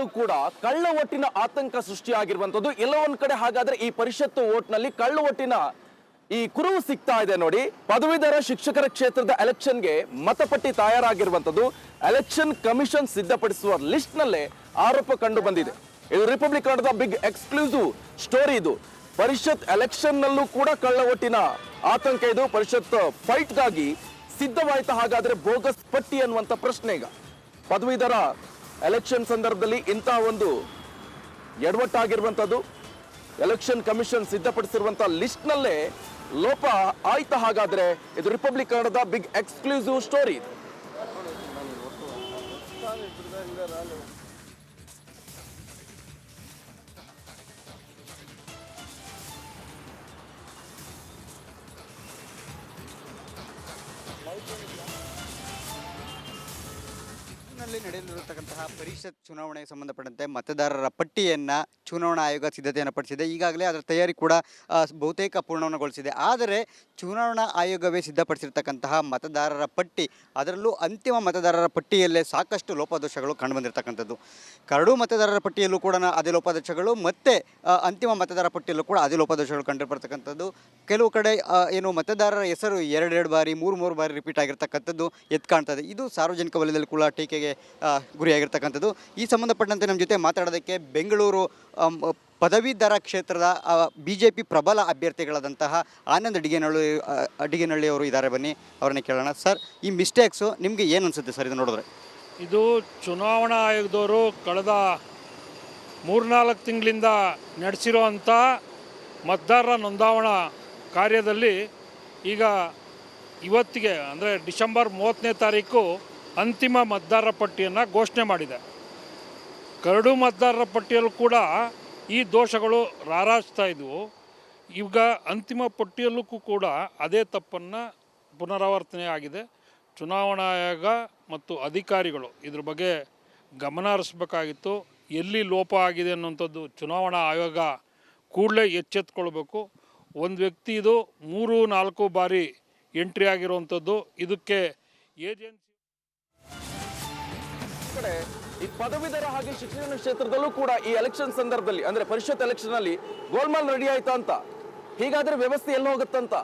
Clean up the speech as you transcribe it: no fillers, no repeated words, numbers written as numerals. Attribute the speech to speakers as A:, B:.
A: ನಲ್ಲೂ ಕೂಡ ಕಳ್ಳ ಓಟಿನ ಆತಂಕ ಸೃಷ್ಟಿಯಾಗಿರುವಂತದ್ದು. ಎಲ್ಲೋ ಒಂದ್ ಕಡೆ ಹಾಗಾದ್ರೆ ಈ ಪರಿಷತ್ತು ಓಟ್ನಲ್ಲಿ ಕಳ್ಳ ಓಟಿನ ಈ ಕುರುಹು ಸಿಗ್ತಾ ಇದೆ ನೋಡಿ. ಪದವೀಧರ ಶಿಕ್ಷಕರ ಕ್ಷೇತ್ರದ ಎಲೆಕ್ಷನ್ಗೆ ಮತಪಟ್ಟಿ ತಯಾರಾಗಿರುವಂತದ್ದು ಎಲೆಕ್ಷನ್ ಕಮಿಷನ್ ಸಿದ್ಧಪಡಿಸುವ ಲಿಸ್ಟ್ ನಲ್ಲೇ ಆರೋಪ ಕಂಡು ಬಂದಿದೆ. ಇದು ರಿಪಬ್ಲಿಕ್ ಕನ್ನಡದ ಬಿಗ್ ಎಕ್ಸ್ಕ್ಲೂಸಿವ್ ಸ್ಟೋರಿ. ಇದು ಪರಿಷತ್ ಎಲೆಕ್ಷನ್ ನಲ್ಲೂ ಕೂಡ ಕಳ್ಳ ಓಟಿನ ಆತಂಕ. ಇದು ಪರಿಷತ್ ಫೈಟ್ಗಾಗಿ ಸಿದ್ಧವಾಯ್ತಾ ಹಾಗಾದ್ರೆ ಬೋಗಸ್ ಪಟ್ಟಿ ಅನ್ನುವಂತ ಪ್ರಶ್ನೆ. ಈಗ ಪದವೀಧರ ಎಲೆಕ್ಷನ್ ಸಂದರ್ಭದಲ್ಲಿ ಇಂತಹ ಒಂದು ಎಡವಟ್ಟಾಗಿರುವಂತದ್ದು ಎಲೆಕ್ಷನ್ ಕಮಿಷನ್ ಸಿದ್ಧಪಡಿಸಿರುವಂತಹ ಲಿಸ್ಟ್ ನಲ್ಲೇ ಲೋಪ ಆಯ್ತಾ ಹಾಗಾದ್ರೆ? ಇದು ರಿಪಬ್ಲಿಕ್ ಕನ್ನಡದ ಬಿಗ್ ಎಕ್ಸ್ಕ್ಲೂಸಿವ್ ಸ್ಟೋರಿ.
B: ನಡೆಯಲಿರುತ್ತಕ್ಕಂತಹ ಪರಿಷತ್ ಚುನಾವಣೆಗೆ ಸಂಬಂಧಪಟ್ಟಂತೆ ಮತದಾರರ ಪಟ್ಟಿಯನ್ನು ಚುನಾವಣಾ ಆಯೋಗ ಸಿದ್ಧತೆಯನ್ನು ಪಡಿಸಿದೆ. ಈಗಾಗಲೇ ಅದರ ತಯಾರಿ ಕೂಡ ಬಹುತೇಕ ಪೂರ್ಣಗೊಳಿಸಿದೆ. ಆದರೆ ಚುನಾವಣಾ ಆಯೋಗವೇ ಸಿದ್ಧಪಡಿಸಿರ್ತಕ್ಕಂತಹ ಮತದಾರರ ಪಟ್ಟಿ, ಅದರಲ್ಲೂ ಅಂತಿಮ ಮತದಾರರ ಪಟ್ಟಿಯಲ್ಲೇ ಸಾಕಷ್ಟು ಲೋಪದೋಷಗಳು ಕಂಡುಬಂದಿರತಕ್ಕಂಥದ್ದು. ಕರಡು ಮತದಾರರ ಪಟ್ಟಿಯಲ್ಲೂ ಕೂಡ ಅದೇ ಲೋಪದೋಷಗಳು, ಮತ್ತು ಅಂತಿಮ ಮತದಾರರ ಪಟ್ಟಿಯಲ್ಲೂ ಕೂಡ ಅದೇ ಲೋಪದೋಷಗಳು ಕಂಡುಬರ್ತಕ್ಕಂಥದ್ದು. ಕೆಲವು ಕಡೆ ಏನು ಮತದಾರರ ಹೆಸರು ಎರಡು ಬಾರಿ ಮೂರು ಬಾರಿ ರಿಪೀಟ್ ಆಗಿರ್ತಕ್ಕಂಥದ್ದು ಎದ್ದು ಕಾಣ್ತದೆ. ಇದು ಸಾರ್ವಜನಿಕ ವಲಯದಲ್ಲಿ ಕೂಡ ಟೀಕೆಗೆ ಗುರಿಯಾಗಿರ್ತಕ್ಕಂಥದ್ದು. ಈ ಸಂಬಂಧಪಟ್ಟಂತೆ ನಮ್ಮ ಜೊತೆ ಮಾತಾಡೋದಕ್ಕೆ ಬೆಂಗಳೂರು ಪದವೀಧರ ಕ್ಷೇತ್ರದ BJP ಪ್ರಬಲ ಅಭ್ಯರ್ಥಿಗಳಾದಂತಹ ಆನಂದ್ ಅಡಿಗೇನಹಳ್ಳಿ ಅವರು ಇದ್ದಾರೆ. ಬನ್ನಿ ಅವ್ರನ್ನೇ ಕೇಳೋಣ. ಸರ್, ಈ ಮಿಸ್ಟೇಕ್ಸು ನಿಮಗೆ ಏನು ಅನಿಸುತ್ತೆ ಸರ್ ಇದು ನೋಡಿದ್ರೆ?
C: ಇದು ಚುನಾವಣಾ ಆಯೋಗದವರು ಕಳೆದ 3-4 ತಿಂಗಳಿಂದ ನಡೆಸಿರುವಂಥ ಮತದಾರರ ನೋಂದಾವಣಾ ಕಾರ್ಯದಲ್ಲಿ ಈಗ ಇವತ್ತಿಗೆ ಅಂದರೆ ಡಿಸೆಂಬರ್ 30ನೇ ತಾರೀಕು ಅಂತಿಮ ಮತದಾರರ ಪಟ್ಟಿಯನ್ನು ಘೋಷಣೆ ಮಾಡಿದೆ. ಕರಡು ಮತದಾರರ ಪಟ್ಟಿಯಲ್ಲೂ ಕೂಡ ಈ ದೋಷಗಳು ರಾರಾಜಿಸ್ತಾ ಇದ್ವು. ಈಗ ಅಂತಿಮ ಪಟ್ಟಿಯಲ್ಲೂ ಕೂಡ ಅದೇ ತಪ್ಪನ್ನು ಪುನರಾವರ್ತನೆ ಆಗಿದೆ. ಚುನಾವಣಾ ಆಯೋಗ ಮತ್ತು ಅಧಿಕಾರಿಗಳು ಇದ್ರ ಬಗ್ಗೆ ಗಮನ ಹರಿಸಬೇಕಾಗಿತ್ತು. ಎಲ್ಲಿ ಲೋಪ ಆಗಿದೆ ಅನ್ನುವಂಥದ್ದು ಚುನಾವಣಾ ಆಯೋಗ ಕೂಡಲೇ ಎಚ್ಚೆತ್ತುಕೊಳ್ಬೇಕು. ಒಂದು ವ್ಯಕ್ತಿ ಇದು 3-4 ಬಾರಿ ಎಂಟ್ರಿ ಆಗಿರುವಂಥದ್ದು. ಇದಕ್ಕೆ ಏಜೆನ್ಸಿ
A: ಈ ಪದವೀಧರ ಹಾಗೆ ಶಿಕ್ಷಣ ಕ್ಷೇತ್ರದಲ್ಲೂ ಕೂಡ ಈ ಎಲೆಕ್ಷನ್ ಸಂದರ್ಭದಲ್ಲಿ ಅಂದ್ರೆ ಪರಿಷತ್ ಎಲೆಕ್ಷನ್ ಅಲ್ಲಿ ಗೋಲ್ಮಾಲ್ ರೆಡಿ ಆಯ್ತಾ ಅಂತ, ಹೀಗಾದ್ರೆ ವ್ಯವಸ್ಥೆ ಎಲ್ಲಿ ಹೋಗುತ್ತಂತ